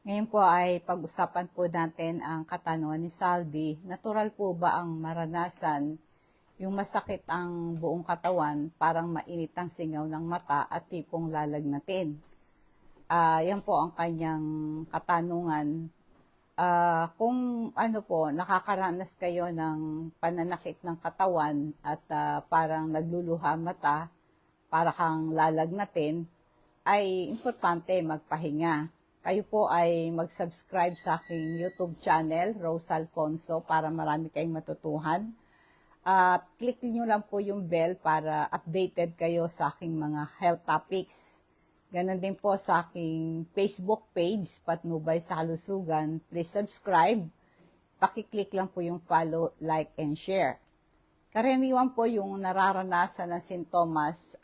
Ngayon po ay pag-usapan po natin ang katanungan ni Saldi. Natural po ba ang maranasan yung masakit ang buong katawan, parang mainit ang singaw ng mata at tipong lalagnatin? Yan po ang kanyang katanungan. Kung ano po, nakakaranas kayo ng pananakit ng katawan at parang nagluluha mata, para kang lalagnatin, ay importante magpahinga. Kayo po ay mag-subscribe sa aking YouTube channel, Rose Alfonso, para marami kayong matutuhan. Click nyo lang po yung bell para updated kayo sa aking mga health topics. Ganon din po sa aking Facebook page, Patnubay sa Kalusugan. Please subscribe. Pakiclick lang po yung follow, like, and share. Karaniwan po yung nararanasan ng sintomas,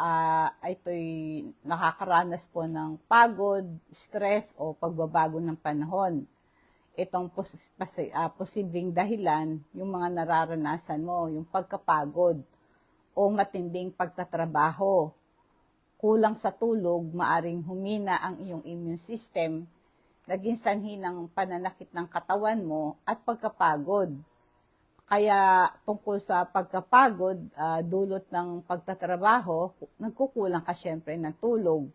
ito'y nakakaranas po ng pagod, stress, o pagbabago ng panahon. Itong posibleng dahilan, yung mga nararanasan mo, yung pagkapagod o matinding pagtatrabaho. Kulang sa tulog, maaring humina ang iyong immune system, naging sanhi ng pananakit ng katawan mo at pagkapagod. Kaya tungkol sa pagkapagod, dulot ng pagtatrabaho, nagkukulang ka syempre ng tulog.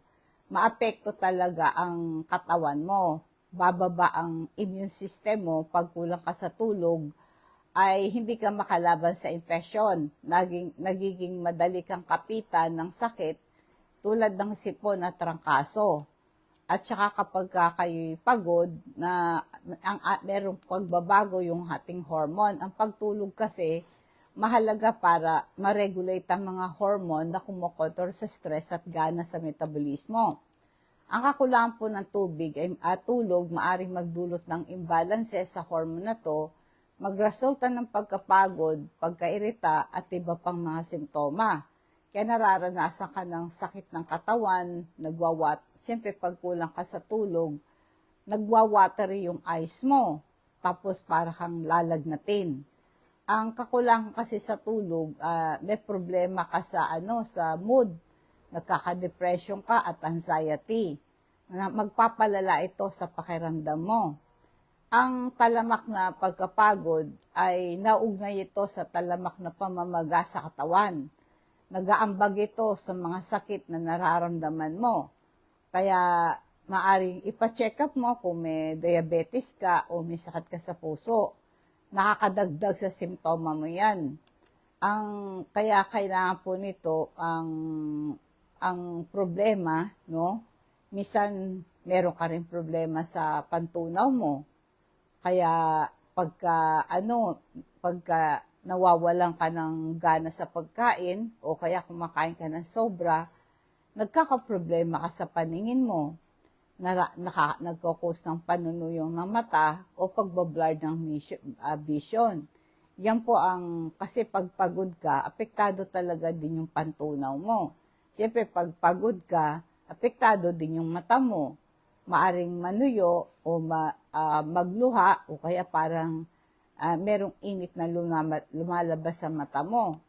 Maapekto talaga ang katawan mo. Bababa ang immune system mo pag kulang ka sa tulog, ay hindi ka makalaban sa infection. Nagiging madali kang kapitan ng sakit tulad ng sipon at trangkaso. At saka kapag kayo'y pagod, merong pagbabago yung ating hormone. Ang pagtulog kasi, mahalaga para ma-regulate ang mga hormone na kumokontrol sa stress at gana sa metabolismo. Ang kakulangan po ng tubig at tulog maaring magdulot ng imbalance sa hormone na to, magresulta ng pagkapagod, pagkairita at iba pang mga simptoma. Kaya nararanasan ka ng sakit ng katawan, siyempre pag kulang ka sa tulog, nagwawatery yung eyes mo, tapos para kang lalagnatin. Ang kakulangan kasi sa tulog, may problema ka sa mood, nagkaka-depression ka at anxiety. Magpapalala ito sa pakiramdam mo. Ang talamak na pagkapagod ay naugnay ito sa talamak na pamamaga sa katawan. Nag-aambag ito sa mga sakit na nararamdaman mo. Kaya maaring ipa-check up mo kung may diabetes ka o may sakit ka sa puso. Nakakadagdag sa simptoma mo yan. Kaya kailangan po nito ang problema, no? Minsan meron ka rin problema sa pantunaw mo. Kaya pagka nawawalan ka ng gana sa pagkain o kaya kumakain ka ng sobra, nagkakaproblema ka sa paningin mo, nagkakos ng panunuyong ng mata o pagbablur ng vision. Yan po kasi pag pagod ka, apektado talaga din yung pantunaw mo. Siyempre, pag pagod ka, apektado din yung mata mo. Maaring manuyo o magluha o kaya parang merong init na lumalabas sa mata mo.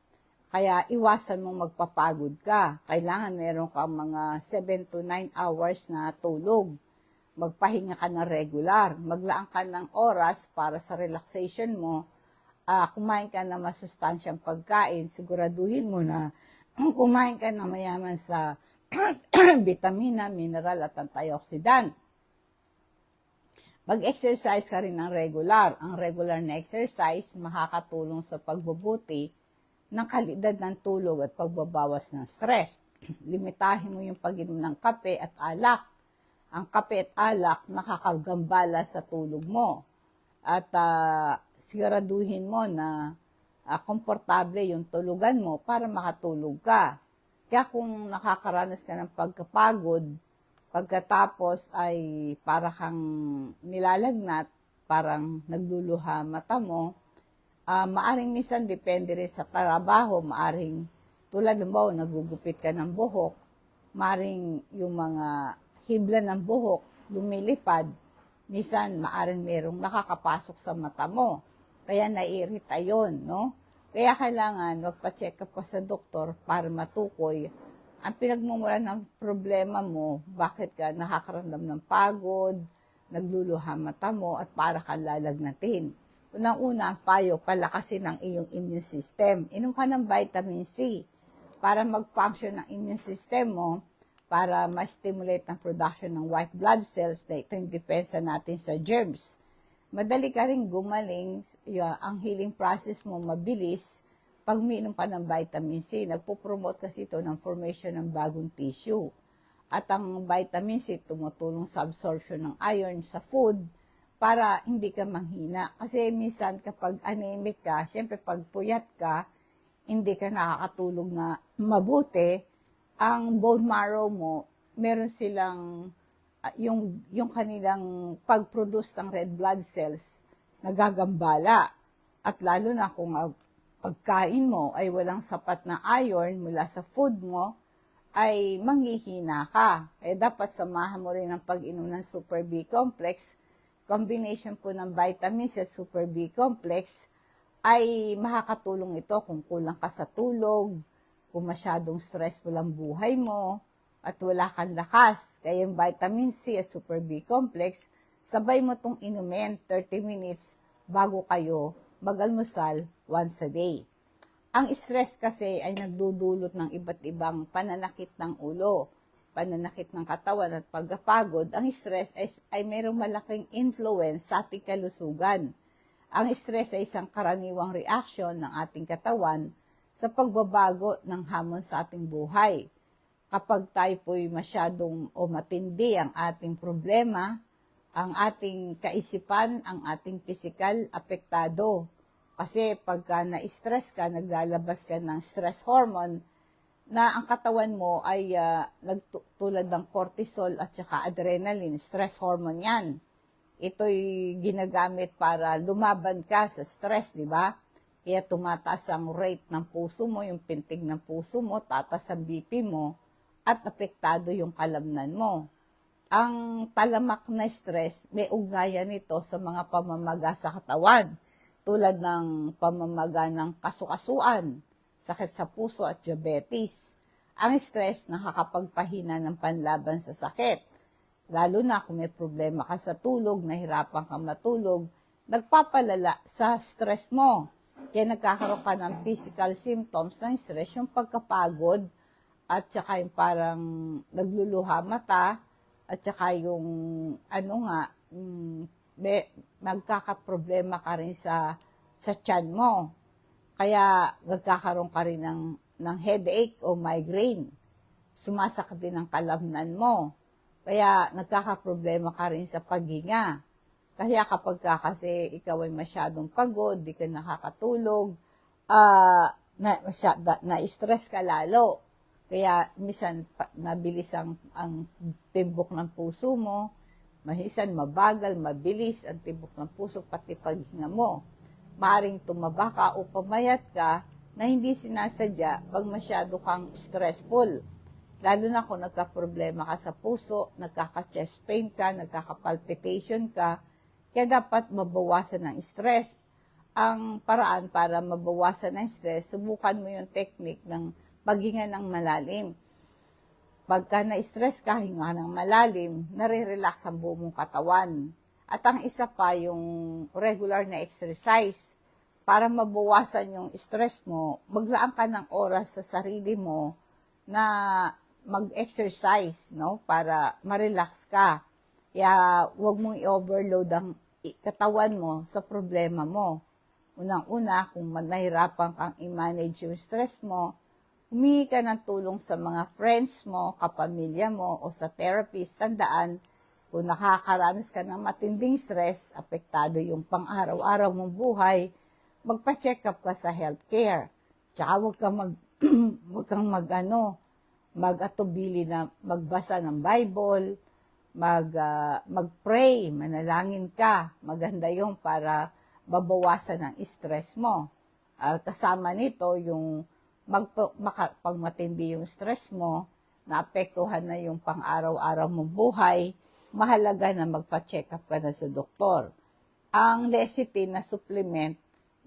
Kaya iwasan mong magpapagod ka. Kailangan meron kang mga 7 to 9 hours na tulog. Magpahinga ka ng regular. Maglaan ka ng oras para sa relaxation mo. Kumain ka ng masustansyang pagkain. Siguraduhin mo na kumain ka ng mayaman sa vitamina, mineral at antioxidant. Mag-exercise ka rin ng regular. Ang regular na exercise makakatulong sa pagbubuti ng kalidad ng tulog at pagbabawas ng stress. Limitahin mo yung pag-inom ng kape at alak. Ang kape at alak nakakagambala sa tulog mo. At siguraduhin mo na komportable yung tulugan mo para makatulog ka. Kaya kung nakakaranas ka ng pagkapagod, pagkatapos ay para kang nilalagnat, parang nagluluha mata mo, maaring minsan depende rin sa trabaho, maaring tulad mo, nagugupit ka ng buhok, maaring yung mga hibla ng buhok lumilipad, minsan maaring merong nakakapasok sa mata mo, kaya naiirita yun, no? Kaya kailangan magpa-check up ka sa doktor para matukoy ang pinagmumula ng problema mo, bakit ka nakakaramdam ng pagod, nagluluha mata mo at para kang lalagnatin. Unang-una, ang payo, palakasin ang iyong immune system. Inom ka ng vitamin C para mag-function ng immune system mo, para ma-stimulate ang production ng white blood cells na ito yung depensa natin sa germs. Madali ka rin gumaling, ang healing process mo mabilis pag uminom ka ng vitamin C. Nagpo-promote kasi ito ng formation ng bagong tissue. At ang vitamin C tumutulong sa absorption ng iron sa food para hindi ka manghina. Kasi minsan kapag anemic ka, syempre pag puyat ka, hindi ka nakakatulog na mabuti, ang bone marrow mo, meron silang yung kanilang pag-produce ng red blood cells nagagambala. At lalo na kung pagkain mo ay walang sapat na iron mula sa food mo, ay manghihina ka. Kaya dapat samahan mo rin ang pag-inom ng Super B Complex. Combination po ng vitamins at Super B Complex ay makakatulong ito kung kulang ka sa tulog, kung masyadong stressful ang buhay mo, at wala kang lakas. Kaya yung vitamin C at Super B Complex, sabay mo itong inumin 30 minutes bago kayo mag-almusal once a day. Ang stress kasi ay nagdudulot ng iba't ibang pananakit ng ulo, pananakit ng katawan at pagkapagod. Ang stress ay mayroong malaking influence sa ating kalusugan. Ang stress ay isang karaniwang reaction ng ating katawan sa pagbabago ng hamon sa ating buhay. Kapag tayo po'y masyadong o matindi ang ating problema, ang ating kaisipan, ang ating pisikal apektado. Kasi pagka na-stress ka, naglalabas ka ng stress hormone na ang katawan mo ay tulad ng cortisol at saka adrenaline, stress hormone yan. Ito'y ginagamit para lumaban ka sa stress, di ba? Kaya tumataas ang rate ng puso mo, yung pintig ng puso mo, tatas ang BP mo, at apektado yung kalamnan mo. Ang talamak na stress, may ugnayan nito sa mga pamamaga sa katawan, tulad ng pamamaga ng kasukasuan, sakit sa puso at diabetes. Ang stress nakakapagpahina ng panlaban sa sakit. Lalo na kung may problema ka sa tulog, nahirapan ka matulog, nagpapalala sa stress mo. Kaya nagkakaroon ka ng physical symptoms ng stress, yung pagkapagod, at saka yung parang nagluluha mata, at saka yung nagkakaproblema ka rin sa tiyan mo. Kaya nagkakaroon ka rin ng headache o migraine. Sumasakit din ang kalamnan mo. Kaya nagkakaproblema ka rin sa paghinga. Kaya kapag kasi ikaw ay masyadong pagod, di ka nakakatulog, na-stress ka lalo. Kaya minsan nabilis ang tibok ng puso mo, mahisan, mabagal, mabilis ang tibok ng puso, pati paghinga mo. Maaring tumaba ka o pamayat ka na hindi sinasadya pag masyado kang stressful. Lalo na kung nagka-problema ka sa puso, nagkaka-chest pain ka, nagkaka-palpitation ka, kaya dapat mabawasan ng stress. Ang paraan para mabawasan ng stress, subukan mo yung technique ng paghinga ng malalim. Pagka na-stress ka, hinga ng malalim, nare-relax ang buong katawan. At ang isa pa, yung regular na exercise. Para mabawasan yung stress mo, maglaan ka ng oras sa sarili mo na mag-exercise, no? Para ma-relax ka. Kaya huwag mong i-overload ang katawan mo sa problema mo. Unang-una, kung nahirapan kang i-manage yung stress mo, humingi ka ng tulong sa mga friends mo, kapamilya mo, o sa therapist. Tandaan, kung nakakaranas ka ng matinding stress, apektado yung pang-araw-araw mong buhay, magpa-check up ka sa healthcare. Tsaka huwag kang mag-atubili na magbasa ng Bible, mag-pray, manalangin ka. Maganda yung para mabawasan ang stress mo. Kasama nito yung pag matindi yung stress mo, naapektuhan na yung pang-araw-araw mong buhay, mahalaga na magpa-check up ka na sa doktor. Ang lecithin na supplement,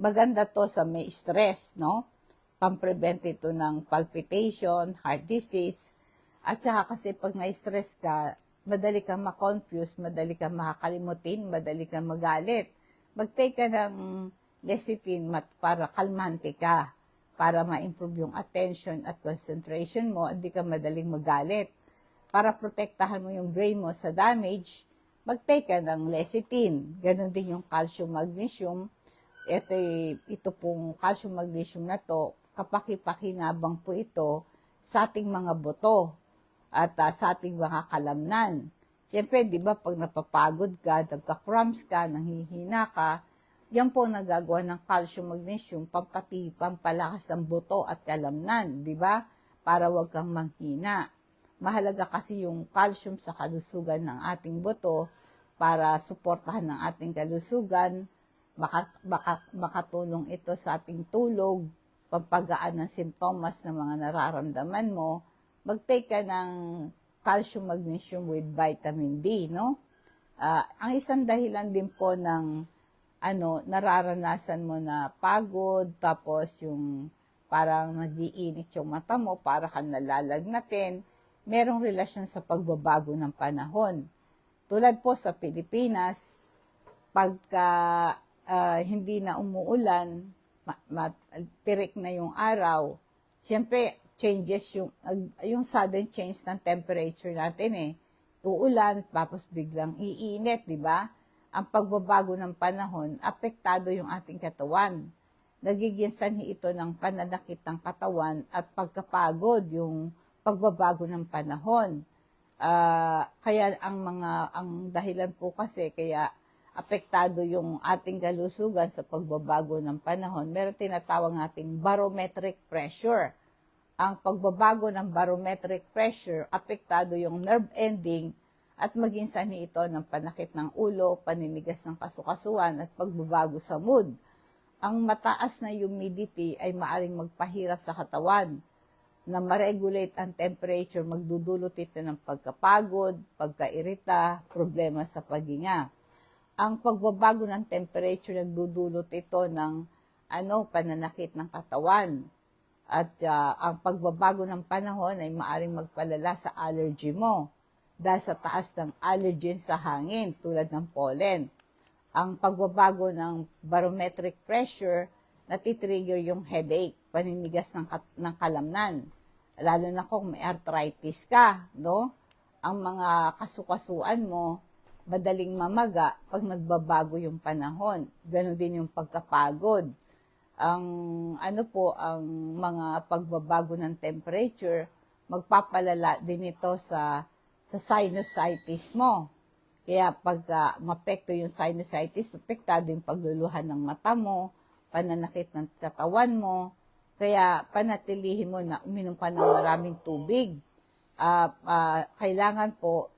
maganda to sa may stress, no? Pang-prevent ito ng palpitation, heart disease, at saka kasi pag na-stress ka, madali kang ma-confuse, madali kang makakalimutin, madali kang magalit. Mag-take ka ng lecithin para kalmante ka, para ma-improve yung attention at concentration mo, hindi ka madaling magalit. Para protektahan mo yung brain mo sa damage, mag-take ka ng lecithin. Ganon din yung calcium, magnesium. Ito pong calcium, magnesium na to, kapaki-pakinabang po ito sa ating mga buto at sa ating mga kalamnan. Siyempre, di ba, pag napapagod ka, nagka-cramps ka, nanghihina ka, yan po nagagawa ng calcium, magnesium, pampalakas ng buto at kalamnan, di ba? Para wag kang manghina. Mahalaga kasi yung calcium sa kalusugan ng ating buto para suportahan ng ating kalusugan, makatulong ito sa ating tulog, pampagaan ng simptomas ng mga nararamdaman mo. Mag-take ka ng calcium, magnesium with vitamin D, no? Ang isang dahilan din po ng nararanasan mo na pagod, tapos yung parang nag-iinit yung mata mo, para kang nalalagnatin, merong relasyon sa pagbabago ng panahon. Tulad po sa Pilipinas, pagka hindi na umuulan, tirik na yung araw, siyempre, changes yung sudden change ng temperature natin eh. Uulan, tapos biglang iinit, di ba? Ang pagbabago ng panahon, apektado yung ating katawan. Nagiging sanhi ito ng pananakit ng katawan at pagkapagod, yung pagbabago ng panahon. Kaya ang dahilan po kasi, kaya apektado yung ating kalusugan sa pagbabago ng panahon, meron tinatawag nating barometric pressure. Ang pagbabago ng barometric pressure, apektado yung nerve ending at maging sanhi ito ng panakit ng ulo, paninigas ng kasukasuan at pagbabago sa mood. Ang mataas na humidity ay maaring magpahirap sa katawan na ma-regulate ang temperature, magdudulot ito ng pagkapagod, pagkairita, problema sa paghinga. Ang pagbabago ng temperature, nagdudulot ito ng pananakit ng katawan. At ang pagbabago ng panahon ay maaring magpalala sa allergy mo dahil sa taas ng allergen sa hangin tulad ng pollen. Ang pagbabago ng barometric pressure, natitrigger yung headache, paninigas ng kalamnan. Lalo na kung may arthritis ka, no? Ang mga kasukasuan mo, madaling mamaga pag nagbabago yung panahon. Ganon din yung pagkapagod. Ang ang mga pagbabago ng temperature, magpapalala din ito sa sinusitis mo. Kaya pag mapekto yung sinusitis, apektado yung pagluluhan ng mata mo, pananakit ng katawan mo. Kaya panatilihin mo na uminom ka ng maraming tubig. Kailangan po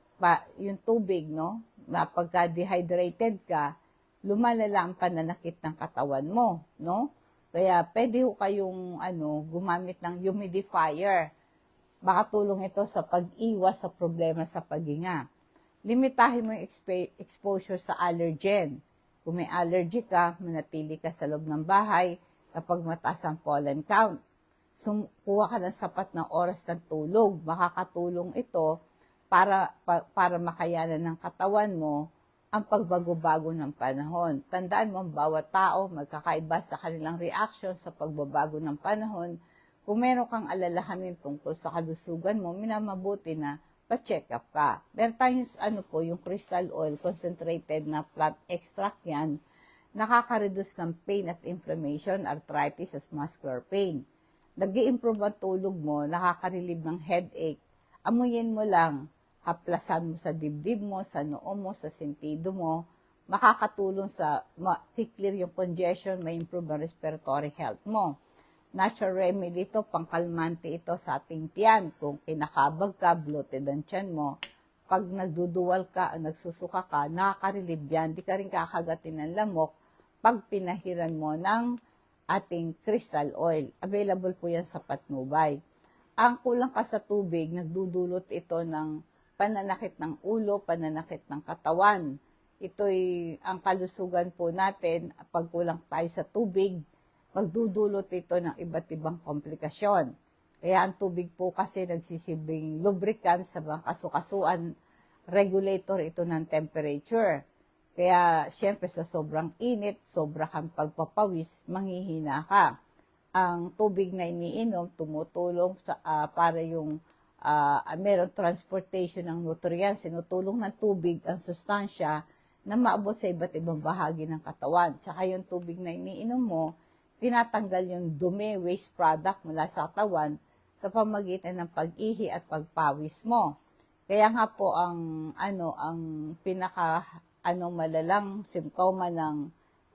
yung tubig, no? Na pagka dehydrated ka, lumalala ang pananakit ng katawan mo, no? Kaya pwede ho kayong gumamit ng humidifier. Makatulong ito sa pag-iwas sa problema sa paghinga. Limitahin mo yung exposure sa allergen. Kung may allergy ka, manatili ka sa loob ng bahay kapag mataas ang pollen count. Kuha ka ng sapat na oras ng tulog. Makakatulong ito para makayanan ng katawan mo ang pagbago-bago ng panahon. Tandaan mo, bawat tao magkakaiba sa kanilang reaction sa pagbabago ng panahon. Kung meron kang alalahanin tungkol sa kalusugan mo, minamabuti na pa-check up ka. Meron tayong yung crystal oil, concentrated na plant extract yan, nakaka-reduce ng pain at inflammation, arthritis at muscular pain. Nag-i-improve ang tulog mo, nakaka-relieve ng headache. Amuyin mo lang, haplasan mo sa dibdib mo, sa noo mo, sa sentido mo, makakatulong sa ma-clear yung congestion, may improve ang respiratory health mo. Natural remedy ito, pangkalmante ito sa ating tiyan. Kung kinakabag ka, bloated ang tiyan mo, pag nagduduwal ka, nagsusuka ka, nakaka-relieve yan, di ka rin kakagatin ng lamok pag pinahiran mo ng ating crystal oil. Available po yan sa Patnubay. Ang kulang ka sa tubig, nagdudulot ito ng pananakit ng ulo, pananakit ng katawan. Ito'y ang kalusugan po natin, pag kulang tayo sa tubig, magdudulot ito ng iba't ibang komplikasyon. Kaya ang tubig po kasi nagsisilbing lubricant sa mga kasukasuan, regulator ito ng temperature. Kaya, syempre, sa sobrang init, sobra kang pagpapawis, manghihina ka. Ang tubig na iniinom, tumutulong para yung meron transportation ng nutrients, sinutulong ng tubig ang sustansya na maabot sa iba't ibang bahagi ng katawan. Tsaka yung tubig na iniinom mo, tinatanggal yung dumi, waste product mula sa katawan sa pamagitan ng pag-ihi at pagpawis mo. Kaya nga po ang pinaka malalang simptoma ng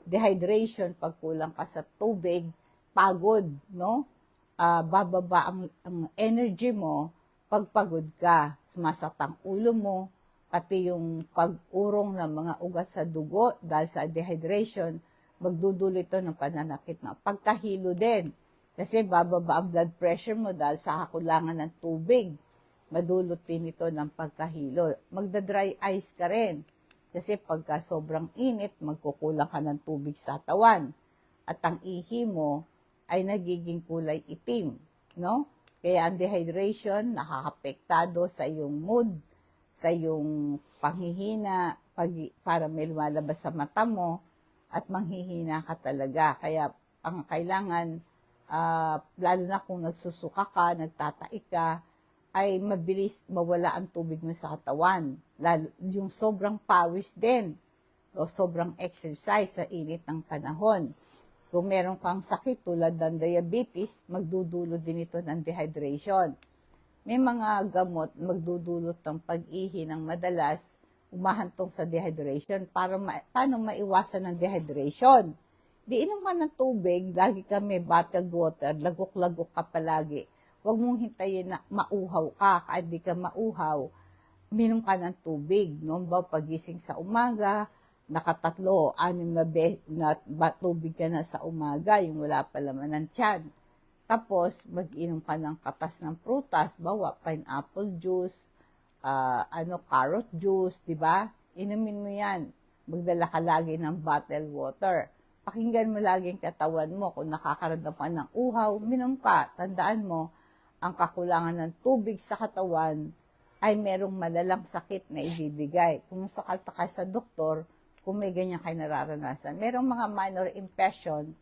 dehydration pag kulang ka sa tubig, pagod, no? Bababa ang energy mo pag pagod ka, sumasakit ang ulo mo, pati yung pag-urong ng mga ugat sa dugo dahil sa dehydration, magdudulot ito ng pananakit na pagkahilo din. Kasi bababa ang blood pressure mo dahil sa kakulangan ng tubig. Madulot din ito ng pagkahilo. Magda-dry eyes ka rin. Kasi pagka sobrang init, magkukulang ka ng tubig sa katawan. At ang ihi mo ay nagiging kulay itim. No? Kaya ang dehydration nakakapektado sa iyong mood, sa iyong panghihina, para may lumalabas sa mata mo, at manghihina ka talaga. Kaya ang kailangan, lalo na kung nagsusuka ka, nagtataik ka, ay mabilis mawala ang tubig mo sa katawan. Lalo, yung sobrang pawis din, o sobrang exercise sa init ng panahon. Kung meron kang sakit tulad ng diabetes, magdudulot din ito ng dehydration. May mga gamot magdudulot ng pag-ihi ng madalas, umahantong sa dehydration. Paano maiwasan ng dehydration? Di inom ka ng tubig, lagi ka may bottled water, lagok-lagok ka palagi. Huwag mong hintayin na mauhaw ka. Kahit di ka mauhaw, minom ka ng tubig. No? Pagising sa umaga, nakatatlo, 6 na tubig ka na sa umaga, yung wala pa laman ng tiyan. Tapos, mag-inom ka ng katas ng prutas, bawa, pineapple juice, carrot juice, di ba? Inumin mo yan. Magdala ka lagi ng bottled water. Pakinggan mo lagi ang katawan mo. Kung nakakaramdam ka ng uhaw, minom ka. Tandaan mo, ang kakulangan ng tubig sa katawan ay merong malalang sakit na ibibigay. Kung sakalta ka sa doktor, kung may ganyan kayo nararanasan. Merong mga minor infection,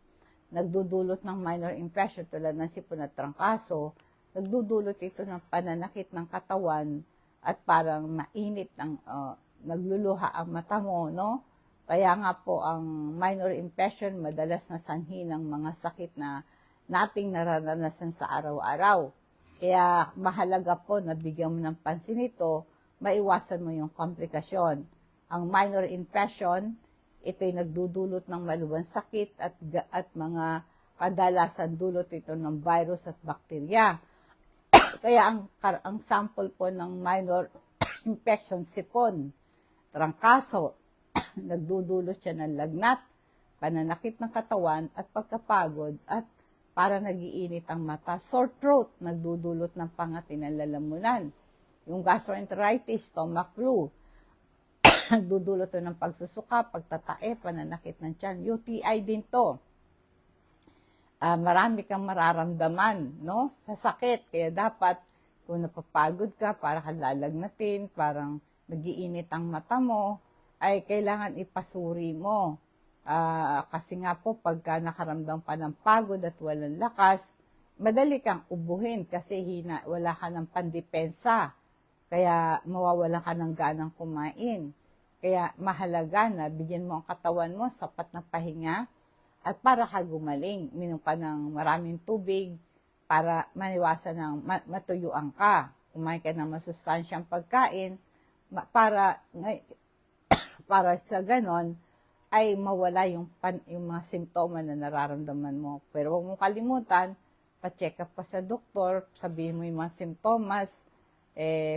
nagdudulot ng minor infection tulad ng sipon at trangkaso, nagdudulot ito ng pananakit ng katawan at parang mainit, nagluluha ang mata mo, no? Kaya nga po, ang minor infection madalas na sanhi ng mga sakit na nating nararanasan sa araw-araw. Kaya mahalaga po na bigyan mo ng pansin ito, maiwasan mo yung komplikasyon. Ang minor infection, ito'y nagdudulot ng maluwang sakit at mga kadalasan dulot ito ng virus at bakterya. Kaya ang sample po ng minor infection, sipon, trangkaso, nagdudulot siya ng lagnat, pananakit ng katawan at pagkapagod at para nagiinit ang mata. Sore throat, nagdudulot ng pangati ng lalamunan. Yung gastroenteritis, stomach flu, nagdudulot to ng pagsusuka, pagtatae, pananakit ng tiyan. UTI din to. Marami kang mararamdaman, no? Sa sakit. Kaya dapat, kung napapagod ka, para kang lalagnatin, parang nagiinit ang mata mo, ay kailangan ipasuri mo. Kasi nga po, pagka nakaramdam pa ng pagod at walang lakas, madali kang ubuhin kasi wala ka ng pandepensa. Kaya mawawalan ka ng ganang kumain. Kaya mahalaga na bigyan mo ang katawan mo sapat na pahinga at para ka gumaling. Minom ka ng maraming tubig para maiwasan ng matuyuan ka. Kumain ka ng masustansyang pagkain para sa ganon ay mawala yung mga simptoma na nararamdaman mo. Pero huwag mong kalimutan, pa-check up pa sa doktor, sabihin mo yung mga simptomas,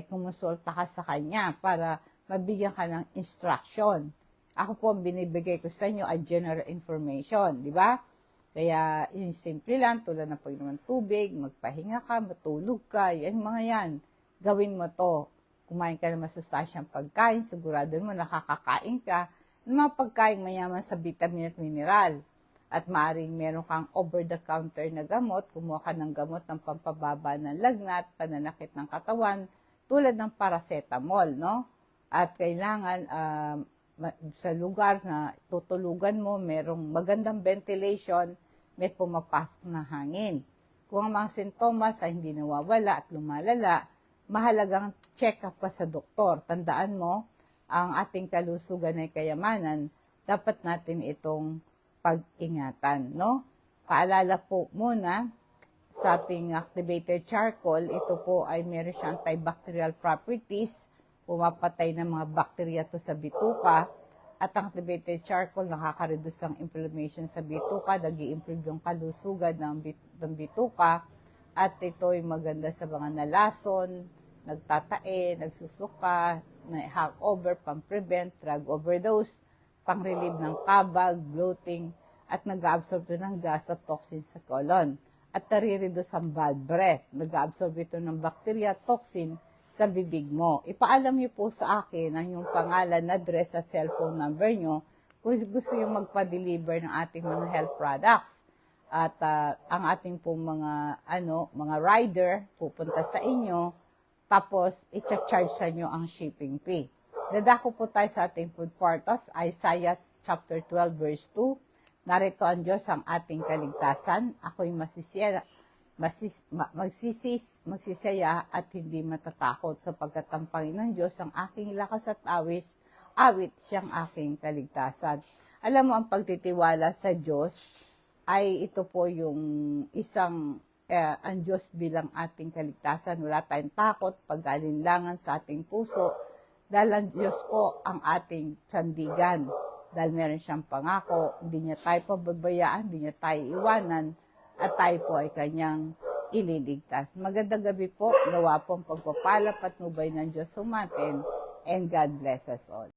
kumonsulta ka sa kanya para mabigyan ka ng instruction. Ako po, binibigay ko sa inyo ay general information, di ba? Kaya, yung simple lang, tulad ng pag-inom ng tubig, magpahinga ka, matulog ka, yan mga yan. Gawin mo to. Kumain ka ng masustansyang pagkain, sigurado mo nakakakain ka ng mga pagkain mayaman sa vitamin at mineral. At maaaring meron kang over-the-counter na gamot, kumuha ka ng gamot ng pampababa ng lagnat, pananakit ng katawan, tulad ng paracetamol, no? at kailangan sa lugar na tutulugan mo, merong magandang ventilation, may pumapasok na hangin. Kung ang mga sintomas ay hindi nawawala at lumalala, mahalagang check up pa sa doktor. Tandaan mo, ang ating kalusugan ay kayamanan, dapat natin itong pag-ingatan, no? Paalala po muna, sa ating activated charcoal, ito po ay meron siyang antibacterial properties, pumapatay ng mga bakterya to sa bituka, at ang activated charcoal nakaka-reduce ang inflammation sa bituka, nag-i-improve yung kalusugan ng bituka, at ito ay maganda sa mga nalason, nagtatae, nagsusuka, hangover, pang-prevent, drug overdose, pang-relieve ng kabag, bloating, at nag-absorb ito ng gas at toxins sa colon. At nare-reduce ang bad breath. Nag-absorb ito ng bacteria, toxin sa bibig mo. Ipaalam niyo po sa akin ang yung pangalan, address at cellphone number niyo kung gusto yung magpa-deliver ng ating mga health products. At ang ating po mga rider pupunta sa inyo, tapos i-charge sa inyo ang shipping fee. Dadako po tayo sa ating food purpose, Isaiah chapter 12 verse 2. Narito ang Diyos ang ating kaligtasan. Ako'y magsisaya at hindi matatakot sapagkat ang Panginoon Diyos ang aking lakas at awit siyang aking kaligtasan. Alam mo, ang pagtitiwala sa Diyos ay ito po yung isang ang Diyos bilang ating kaligtasan. Wala tayong takot, pag-alinlangan sa ating puso dahil ang Diyos po ang ating sandigan. Dahil meron siyang pangako, hindi niya tayo pababayaan, hindi niya tayo iwanan, at tayo po ay kanyang ililigtas. Magandang gabi po, gawa po ang pagpapala, patnubay ng Diyos sumatin, and God bless us all.